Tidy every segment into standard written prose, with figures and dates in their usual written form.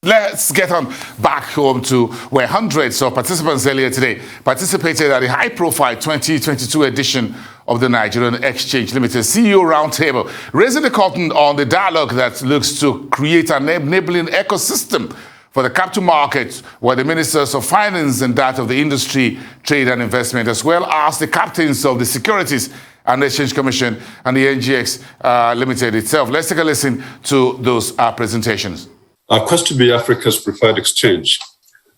Let's get on back home to where hundreds of participants earlier today participated at the high-profile 2022 edition of the Nigerian Exchange Limited CEO Roundtable, raising the curtain on the dialogue that looks to create an enabling ecosystem for the capital markets, where the ministers of finance and that of the industry, trade and investment, as well as the captains of the Securities and Exchange Commission and the NGX Limited itself. Let's take a listen to those presentations. Our quest to be Africa's preferred exchange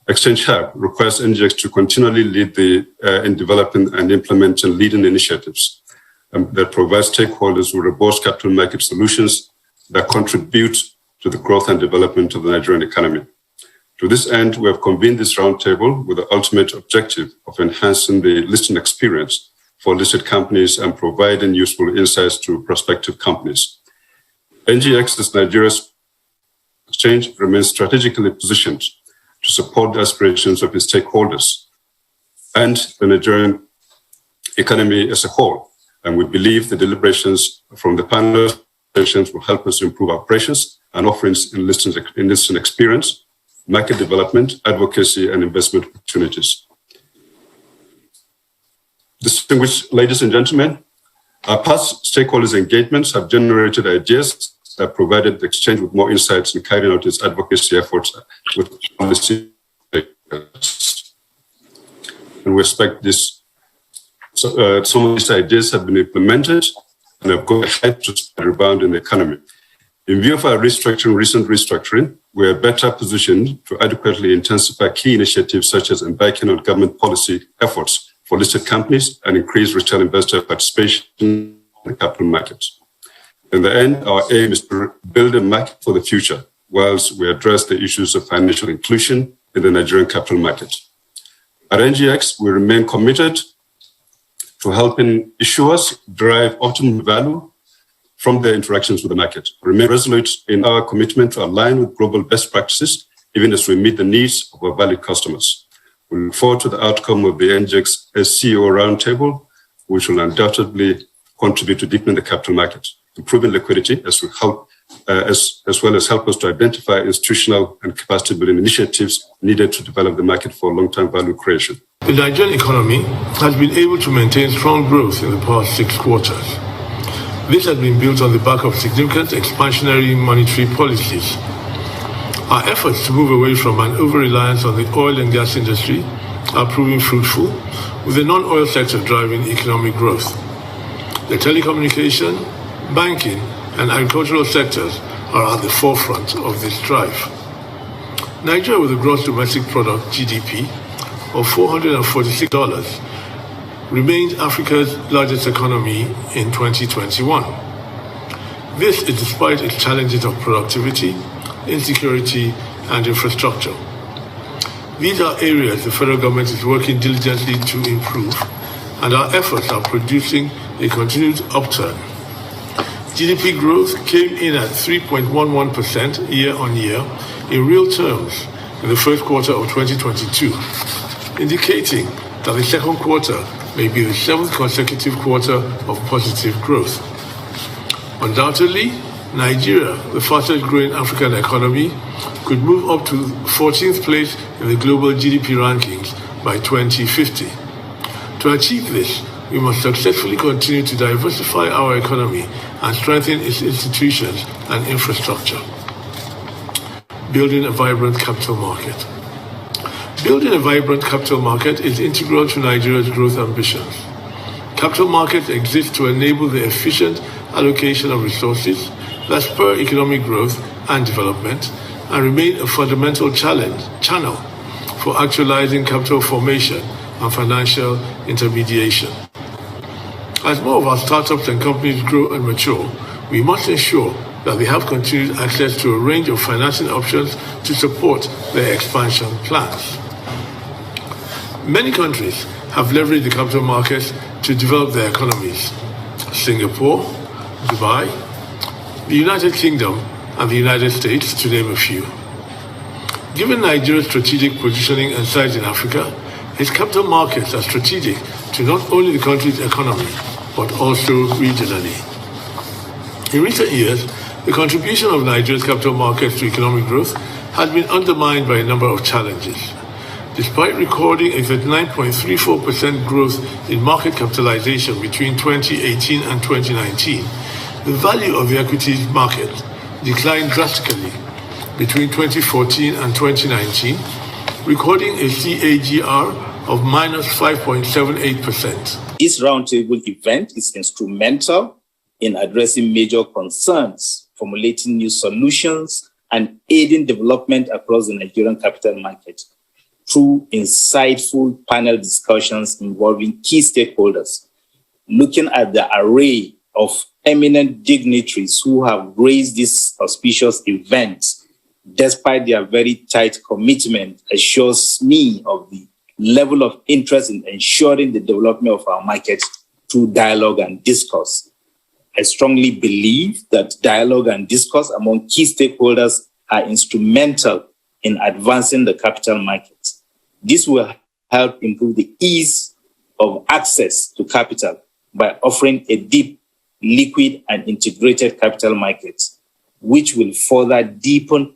hub requires NGX to continually lead in developing and implementing leading initiatives that provide stakeholders with robust capital market solutions that contribute to the growth and development of the Nigerian economy. To this end, we have convened this roundtable with the ultimate objective of enhancing the listing experience for listed companies and providing useful insights to prospective companies. NGX is Nigeria's exchange remains strategically positioned to support the aspirations of its stakeholders and the Nigerian economy as a whole. And we believe the deliberations from the panel sessions will help us improve operations and offerings in listing experience, market development, advocacy, and investment opportunities. Distinguished ladies and gentlemen, our past stakeholders' engagements have generated ideas that provided the exchange with more insights in carrying out its advocacy efforts with policy makers. And we expect this. Some of these ideas have been implemented and have gone ahead to rebound in the economy. In view of our recent restructuring, we are better positioned to adequately intensify key initiatives such as embarking on government policy efforts for listed companies and increase retail investor participation in the capital markets. In the end, our aim is to build a market for the future, whilst we address the issues of financial inclusion in the Nigerian capital market. At NGX, we remain committed to helping issuers derive optimum value from their interactions with the market. We remain resolute in our commitment to align with global best practices, even as we meet the needs of our valued customers. We look forward to the outcome of the NGX CEO Roundtable, which will undoubtedly contribute to deepening the capital market, improving liquidity as well as help us to identify institutional and capacity building initiatives needed to develop the market for long-term value creation. The Nigerian economy has been able to maintain strong growth in the past 6 quarters. This has been built on the back of significant expansionary monetary policies. Our efforts to move away from an over-reliance on the oil and gas industry are proving fruitful, with the non-oil sector driving economic growth. The telecommunication, banking, and agricultural sectors are at the forefront of this drive. Nigeria, with a gross domestic product (GDP) of $446, remained Africa's largest economy in 2021. This is despite its challenges of productivity, insecurity, and infrastructure. These are areas the federal government is working diligently to improve, and our efforts are producing a continued upturn. GDP growth came in at 3.11% year-on-year in real terms in the first quarter of 2022, indicating that the second quarter may be the 7th consecutive quarter of positive growth. Undoubtedly, Nigeria, the fastest growing African economy, could move up to 14th place in the global GDP rankings by 2050. To achieve this, we must successfully continue to diversify our economy and strengthen its institutions and infrastructure. Building a vibrant capital market. Building a vibrant capital market is integral to Nigeria's growth ambitions. Capital markets exist to enable the efficient allocation of resources that spur economic growth and development and remain a fundamental channel for actualizing capital formation and financial intermediation. As more of our startups and companies grow and mature, we must ensure that they have continued access to a range of financing options to support their expansion plans. Many countries have leveraged the capital markets to develop their economies. Singapore, Dubai, the United Kingdom, and the United States, to name a few. Given Nigeria's strategic positioning and size in Africa, its capital markets are strategic to not only the country's economy, but also regionally. In recent years, the contribution of Nigeria's capital markets to economic growth has been undermined by a number of challenges. Despite recording a 39.34% growth in market capitalization between 2018 and 2019, the value of the equities market declined drastically between 2014 and 2019, recording a CAGR of minus 5.78%. This roundtable event is instrumental in addressing major concerns, formulating new solutions, and aiding development across the Nigerian capital market through insightful panel discussions involving key stakeholders, looking at the array of eminent dignitaries who have graced this auspicious event, despite their very tight commitment, assures me of the level of interest in ensuring the development of our market through dialogue and discourse. I strongly believe that dialogue and discourse among key stakeholders are instrumental in advancing the capital market. This will help improve the ease of access to capital by offering a deep, liquid, and integrated capital market, which will further deepen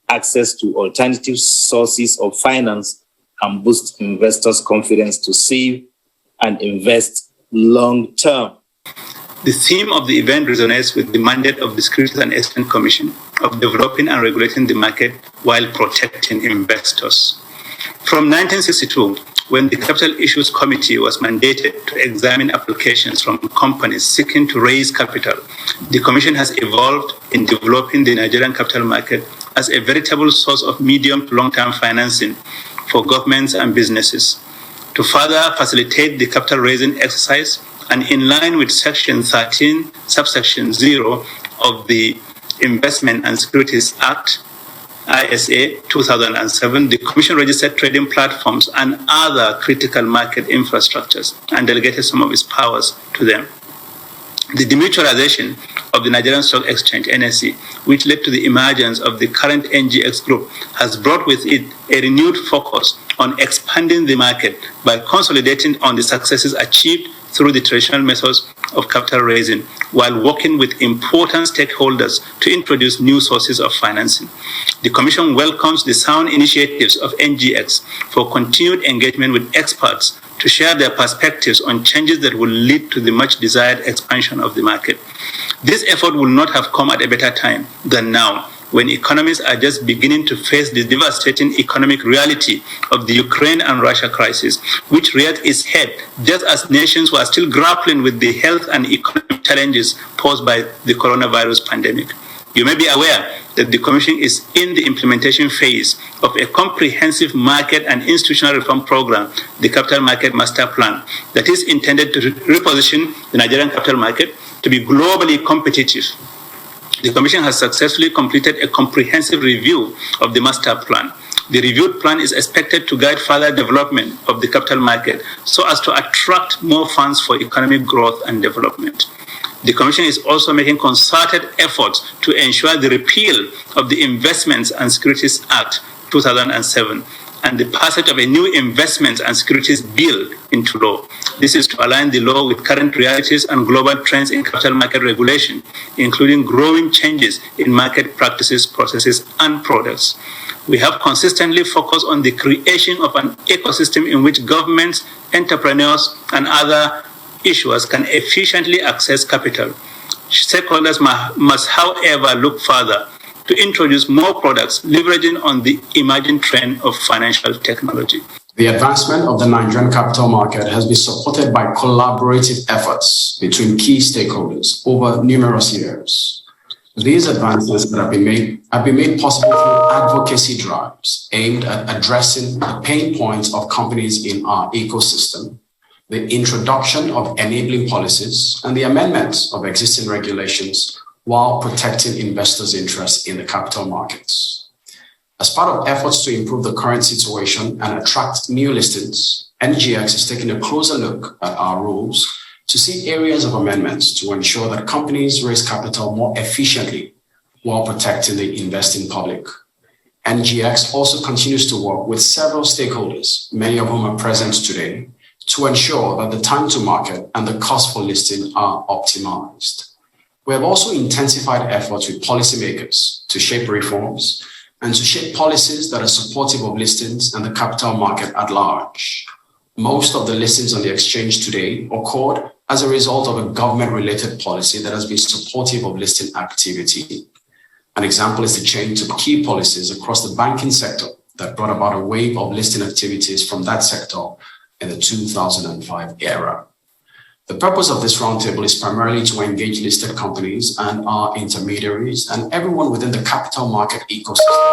access to alternative sources of finance and boost investors' confidence to save and invest long-term. The theme of the event resonates with the mandate of the Securities and Exchange Commission of developing and regulating the market while protecting investors. From 1962, when the Capital Issues Committee was mandated to examine applications from companies seeking to raise capital, the Commission has evolved in developing the Nigerian capital market as a veritable source of medium to long-term financing for governments and businesses. To further facilitate the capital raising exercise, and in line with Section 13, subsection 0 of the Investment and Securities Act, ISA 2007, the Commission registered trading platforms and other critical market infrastructures and delegated some of its powers to them. The demutualization of the Nigerian Stock Exchange, NSE, which led to the emergence of the current NGX group, has brought with it a renewed focus on expanding the market by consolidating on the successes achieved through the traditional methods of capital raising, while working with important stakeholders to introduce new sources of financing. The Commission welcomes the sound initiatives of NGX for continued engagement with experts to share their perspectives on changes that will lead to the much desired expansion of the market. This effort will not have come at a better time than now, when economies are just beginning to face the devastating economic reality of the Ukraine and Russia crisis, which reared its head just as nations were still grappling with the health and economic challenges posed by the coronavirus pandemic. You may be aware that the Commission is in the implementation phase of a comprehensive market and institutional reform program, the Capital Market Master Plan, that is intended to reposition the Nigerian capital market to be globally competitive. The Commission has successfully completed a comprehensive review of the master plan. The reviewed plan is expected to guide further development of the capital market so as to attract more funds for economic growth and development. The Commission is also making concerted efforts to ensure the repeal of the Investments and Securities Act 2007 and the passage of a new Investments and Securities Bill into law. This is to align the law with current realities and global trends in capital market regulation, including growing changes in market practices, processes, and products. We have consistently focused on the creation of an ecosystem in which governments, entrepreneurs, and other issuers can efficiently access capital. Stakeholders must, however, look further to introduce more products leveraging on the emerging trend of financial technology. The advancement of the Nigerian capital market has been supported by collaborative efforts between key stakeholders over numerous years. These advancements that have been made possible through advocacy drives aimed at addressing the pain points of companies in our ecosystem, the introduction of enabling policies, and the amendments of existing regulations while protecting investors' interests in the capital markets. As part of efforts to improve the current situation and attract new listings, NGX is taking a closer look at our rules to see areas of amendments to ensure that companies raise capital more efficiently while protecting the investing public. NGX also continues to work with several stakeholders, many of whom are present today, to ensure that the time to market and the cost for listing are optimized. We have also intensified efforts with policymakers to shape reforms and to shape policies that are supportive of listings and the capital market at large. Most of the listings on the exchange today occurred as a result of a government-related policy that has been supportive of listing activity. An example is the change of key policies across the banking sector that brought about a wave of listing activities from that sector in the 2005 era. The purpose of this roundtable is primarily to engage listed companies and our intermediaries and everyone within the capital market ecosystem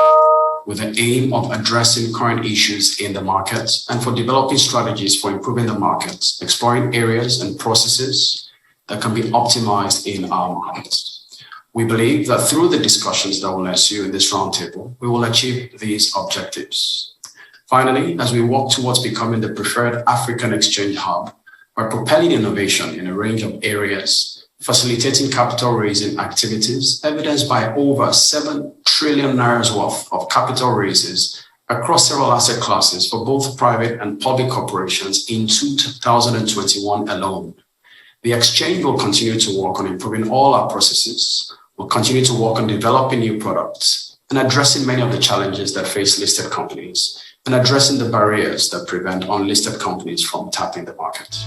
with the aim of addressing current issues in the markets and for developing strategies for improving the markets, exploring areas and processes that can be optimized in our markets. We believe that through the discussions that will ensue in this roundtable, we will achieve these objectives. Finally, as we work towards becoming the preferred African exchange hub, by propelling innovation in a range of areas, facilitating capital raising activities evidenced by over 7 trillion naira's worth of capital raises across several asset classes for both private and public corporations in 2021 alone. The exchange will continue to work on improving all our processes, will continue to work on developing new products and addressing many of the challenges that face listed companies and addressing the barriers that prevent unlisted companies from tapping the market.